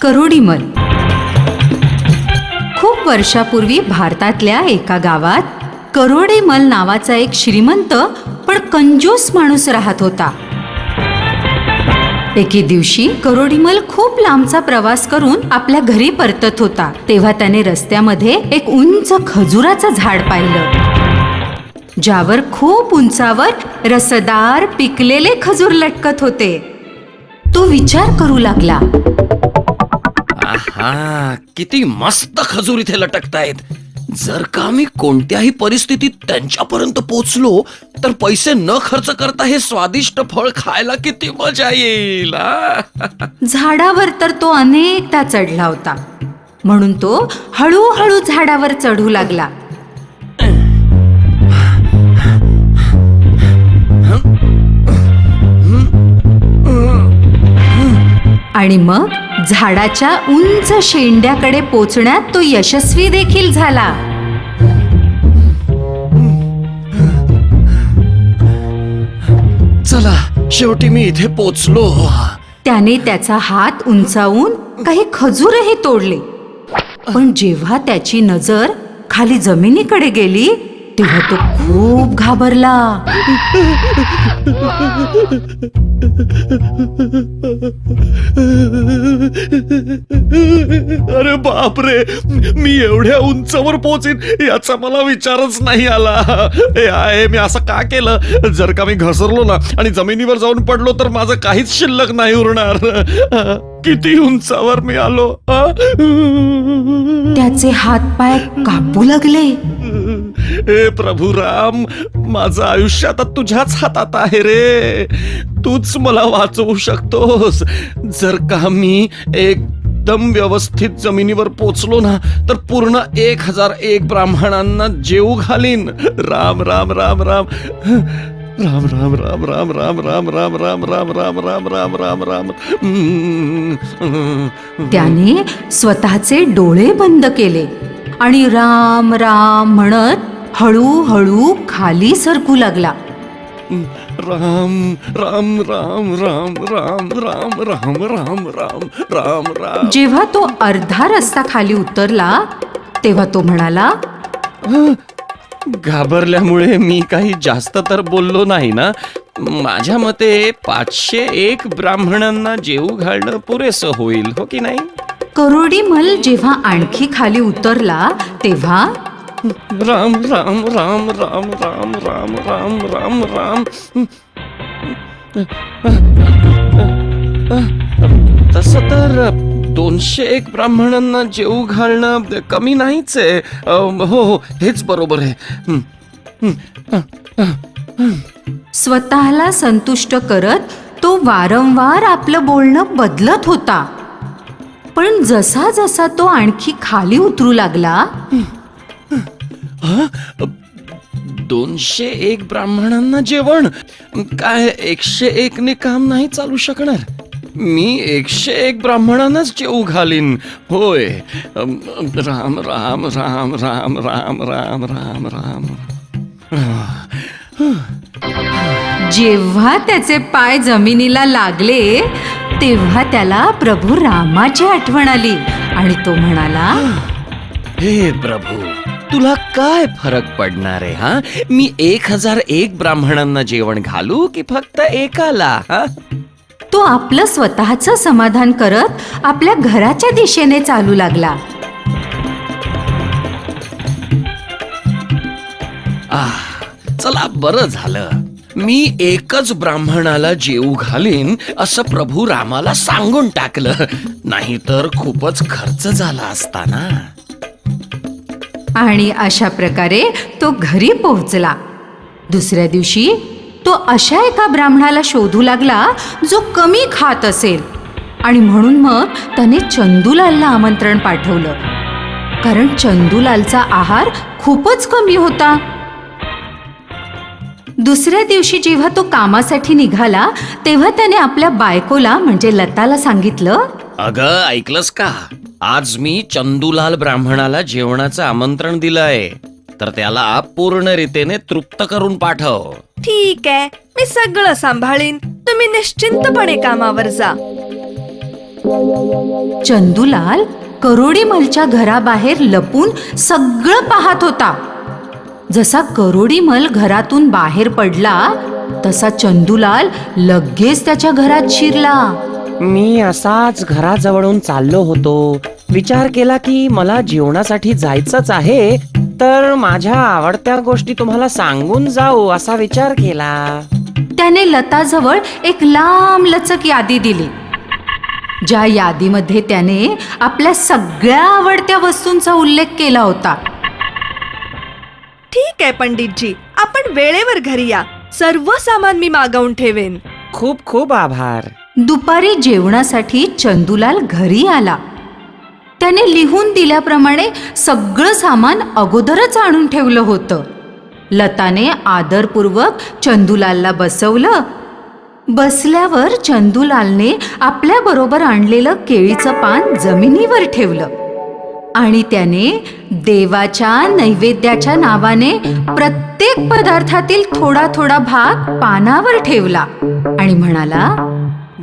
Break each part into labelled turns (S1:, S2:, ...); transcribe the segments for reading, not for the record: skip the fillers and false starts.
S1: करोडीमल. खूप वर्षापूर्वी भारतातल्या एका गावात करोडीमल नावाचा एक श्रीमंत पण कंजूस माणूस राहत होता. एके दिवशी करोडीमल खूप लांबचा प्रवास करून आपल्या घरी परतत होता. तेव्हा त्याने रस्त्यामध्ये एक उंच खजुराचं झाड पाहिलं, ज्यावर खूप उंचावर रसदार पिकलेले खजूर लटकत होते. तो विचार करू लागला,
S2: आहा, किती मस्त खजूर इथे लटकतायत. जर का मी कोणत्याही परिस्थितीत त्यांच्यापर्यंत पोहोचलो तर पैसे न खर्च करता हे स्वादिष्ट फळ खायला किती मजा येईल.
S1: झाडावर तर तो अनेकदा चढला होता, म्हणून तो हळूहळू झाडावर चढू लागला. आणि मग झाडाच्या उंच शेंड्याकडे पोचण्यात तो यशस्वी देखील झाला.
S2: चला, शेवटी मी इथे पोचलो.
S1: त्याने त्याचा हात उंचावून काही खजूरही तोडले. पण जेव्हा त्याची नजर खाली जमिनीकडे गेली तेव्हा तो खूप घाबरला.
S2: अरे बापरे, मी एवढ्या उंचावर पोहोचीन याचा मला विचारच नाही आला. आहे मी असं का केलं? जर का मी घसरलो ना आणि जमिनीवर जाऊन पडलो तर माझं काहीच शिल्लक नाही उरणार. किती उंचावर मी आलो.
S1: त्याचे हातपाय कापू लागले.
S2: हे प्रभू राम, माझं आयुष्य आता तुझ्याच हातात आहे रे. तूच मला वाचवू शकतोस. जर का मी एकदम व्यवस्थित जमिनीवर पोचलो ना तर पूर्ण 1001 ब्राह्मणांना जेवू घालीन. राम राम राम राम राम राम राम राम राम राम राम राम राम राम राम राम राम राम.
S1: त्याने स्वतःचे डोळे बंद केले आणि राम राम म्हणत हळूहळू खाली सरकू लागला.
S2: राम राम राम राम राम राम राम राम राम राम राम.
S1: जेव्हा तो अर्धा रस्ता खाली उतरला तेव्हा तो म्हणाला,
S2: घाबरल्यामुळे मी काही जास्त तर बोललो नाही ना. माझ्या मते 501 ब्राह्मणांना जेवू घालणं पुरेसं होईल, हो की नाही?
S1: करोडीमल जेव्हा आणखी खाली उतरला तेव्हा
S2: राम राम राम राम राम राम राम राम राम. तसं तर 201 ब्राह्मणांना जेवू घालणं कमी नाहीच आहे. हो हो, हेच बरोबर आहे.
S1: स्वतःला संतुष्ट करत तो वारंवार आपलं बोलणं बदलत होता. पण जसा जसा तो आणखी खाली उतरू लागला
S2: 201 ब्राह्मणांना जेवण काय 101 ने काम नाही चालू शकणार. मी 101 ब्राह्मणांनाच जेवू घालीन. होय. राम राम राम राम राम राम राम राम.
S1: जेव्हा त्याचे पाय जमिनीला लागले तेव्हा त्याला प्रभू रामाची आठवण आली आणि तो म्हणाला,
S2: हे प्रभू, तुला काय फरक पडणार आहे? हा, मी 1001 ब्राह्मणांना जेवण घालू की फक्त एकाला? हा,
S1: तो आपलं स्वतःचं समाधान करत आपल्या घराच्या दिशेने चालू लागला.
S2: चला, बरं झालं. मी एकच ब्राह्मणाला जेवू घालीन असं प्रभू रामाला सांगून टाकलं, नाहीतर खूपच खर्च झाला असता ना.
S1: आणि अशा प्रकारे तो घरी पोहोचला. दुसऱ्या दिवशी तो अशा एका ब्राह्मणाला शोधू लागला जो कमी खात असेल, आणि म्हणून मग त्याने चंदूलालला आमंत्रण पाठवलं, कारण चंदूलालचा आहार खूपच कमी होता. दुसऱ्या दिवशी जेव्हा तो कामासाठी निघाला तेव्हा त्याने आपल्या बायकोला म्हणजे लताला सांगितलं,
S2: अगं, ऐकलंस का? आज मी चंदूलाल ब्राह्मणाला जेवणाचं आमंत्रण दिलंय, तर त्याला पूर्ण रीतीने तृप्त करून पाठव.
S3: ठीक आहे, मी सगळं सांभाळीन. तुम्ही निश्चिंतपणे कामावर जा.
S1: चंदूलाल करोडीमलच्या घराबाहेर लपून सगळं पाहत होता. जसा करोडीमल घरातून बाहेर पडला तसा चंदूलाल लगेच त्याच्या घरात शिरला.
S3: मी असाच घराजवळून चाललो होतो. विचार केला की मला जेवणासाठी जायचंच आहे, तर माझ्या आवडत्या गोष्टी तुम्हाला सांगून जाऊ असा विचार केला.
S1: त्याने लताजवळ एक लांब लचक यादी दिली, ज्या यादीमध्ये त्याने आपल्या सगळ्या आवडत्या वस्तूंचा उल्लेख केला होता.
S4: ठीक आहे पंडितजी, आपण वेळेवर घरी या. सर्व सामान मी मागवून ठेवेन.
S3: खूप खूप आभार.
S1: दुपारी जेवणासाठी चंदूलाल घरी आला. त्याने लिहून दिल्याप्रमाणे सगळं सामान अगोदरच आणून ठेवलं होतं. लताने आदरपूर्वक चंदूलालला बसवलं. बसल्यावर चंदूलालने आपल्याबरोबर आणलेलं केळीचं पान जमिनीवर ठेवलं आणि त्याने देवाच्या नैवेद्याच्या नावाने प्रत्येक पदार्थातील थोडा थोडा भाग पानावर ठेवला आणि म्हणाला,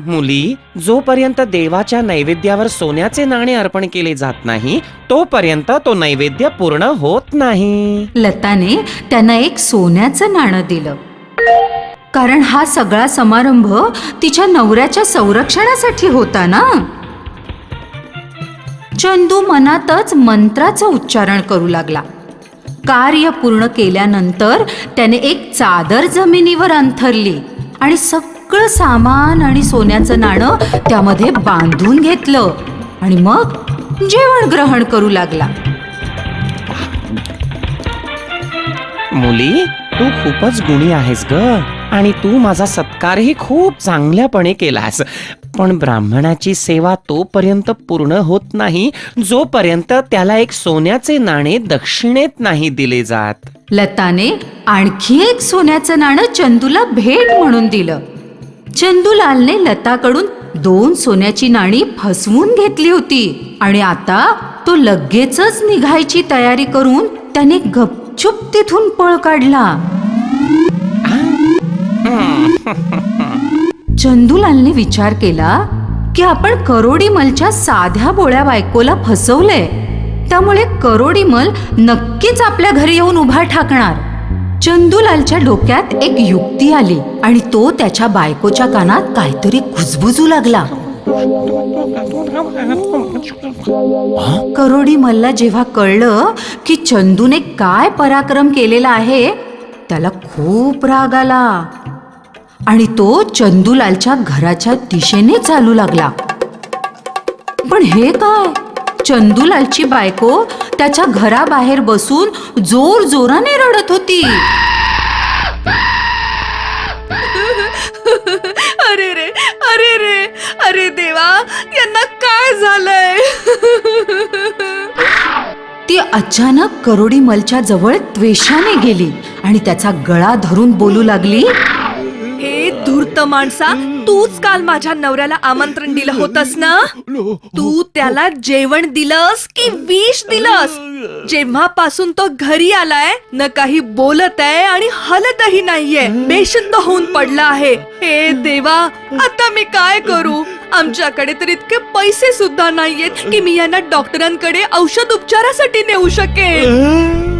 S3: मुली, जोपर्यंत देवाच्या नैवेद्यावर सोन्याचे नाणे अर्पण केले जात नाही तोपर्यंत तो नैवेद्य पूर्ण होत नाही.
S1: लताने त्यांना एक सोन्याचं नाणं दिलं, कारण हा सगळा समारंभ तिच्या नवऱ्याच्या संरक्षणासाठी होता ना. चंदू मनातच मंत्राचं उच्चारण करू लागला. कार्य पूर्ण केल्यानंतर त्याने एक चादर जमिनीवर अंथरली आणि सगळं सामान आणि सोन्याचं नाणं त्यामध्ये बांधून घेतलं आणि मग जेवण ग्रहण करू लागला.
S3: मुली, तू खूपच गुणी आहेस ग, आणि तू माझा सत्कारही खूप चांगल्यापणे केलास. पण ब्राह्मणाची सेवा तोपर्यंत पूर्ण होत नाही जोपर्यंत त्याला एक सोन्याचे नाणे दक्षिणेत नाही दिले जात.
S1: लताने आणखी एक सोन्याचं नाणं चंदूला भेट म्हणून दिलं. चंदूलालने लताकडून 2 सोन्याची नाणी फसवून घेतली होती आणि आता तो लगेचच निघायची तयारी करून त्याने गपचूप तिथून पळ काढला. चंदूलालने विचार केला की आपण करोडीमलच्या साध्या बोळ्या बायकोला फसवलंय, त्यामुळे करोडीमल नक्कीच आपल्या घरी येऊन उभा ठाकणार. चंदूलालच्या डोक्यात एक युक्ती आली आणि तो त्याच्या बायकोच्या कानात काहीतरी कुजबुजू लागला. करोडीमलला जेव्हा कळलं की चंदूने काय पराक्रम केलेला आहे, त्याला खूप राग आला आणि तो चंदूलालच्या घराच्या दिशेने चालू लागला. पण हे काय, चंदूलालची बायको त्याच्या घराबाहेर बसून जोर जोराने रडत होती.
S4: अरे रे, अरे रे, अरे देवा, यांना काय झालंय?
S1: ती अचानक करोडीमलच्या जवळ त्वेषाने गेली आणि त्याचा गळा धरून बोलू लागली,
S4: हे धूर्त माणसा, तूच काल माझ्या नवऱ्याला आमंत्रण दिलं होतस ना? तू त्याला जेवण दिलंस की विष दिलंस? जेव्हापासून तो घरी आलाय न काही बोलत आहे आणि हलतही नाहीये, बेशुद्ध होऊन पडला आहे. हे देवा, आता मी काय करू? आमच्याकडे तर इतके पैसे सुद्धा नाहीयेत की मी यांना डॉक्टरांकडे औषध उपचारासाठी नेऊ शकेन.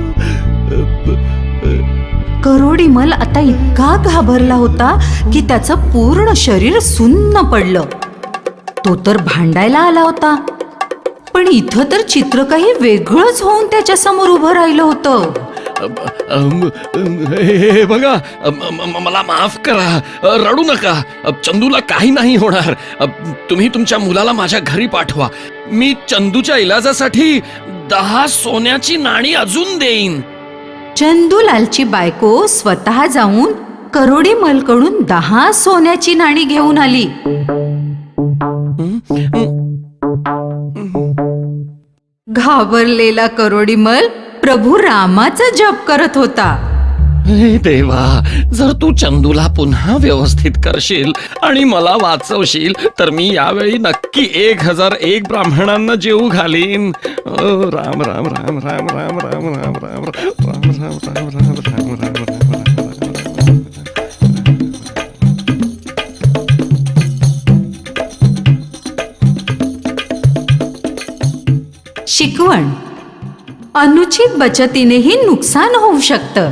S1: करोडीमल आता इतका घाबरला होता की त्याचं पूर्ण शरीर सुन्न पडलं. तो तर भांडायला आला होता, पण इथं तर चित्र काही वेगळंच होऊन त्याच्या समोर उभं राहिलं होतं.
S2: हे बघा, मला माफ करा, रडू नका. चंदूला काही नाही होणार. तुम्ही तुमच्या मुलाला माझ्या घरी पाठवा. मी चंदूच्या इलाजासाठी 10 सोन्याची नाणी अजून देईन.
S1: चंदूलालची बायको स्वतः जाऊन करोडीमलकडून 10 सोन्याची नाणी घेऊन आली. घाबरलेला करोडीमल प्रभू रामाचा जप करत होता.
S2: हे देवा, जर तू चंदूला पुन्हा व्यवस्थित करशील आणि मला वाचवशील तर मी यावेळी नक्की 1001 ब्राह्मणांना जेवू घालीन. राम राम राम राम राम राम राम राम राम राम राम राम राम राम राम राम.
S1: शिकवण. अनुचित बचतीनेही नुकसान होऊ शकतं.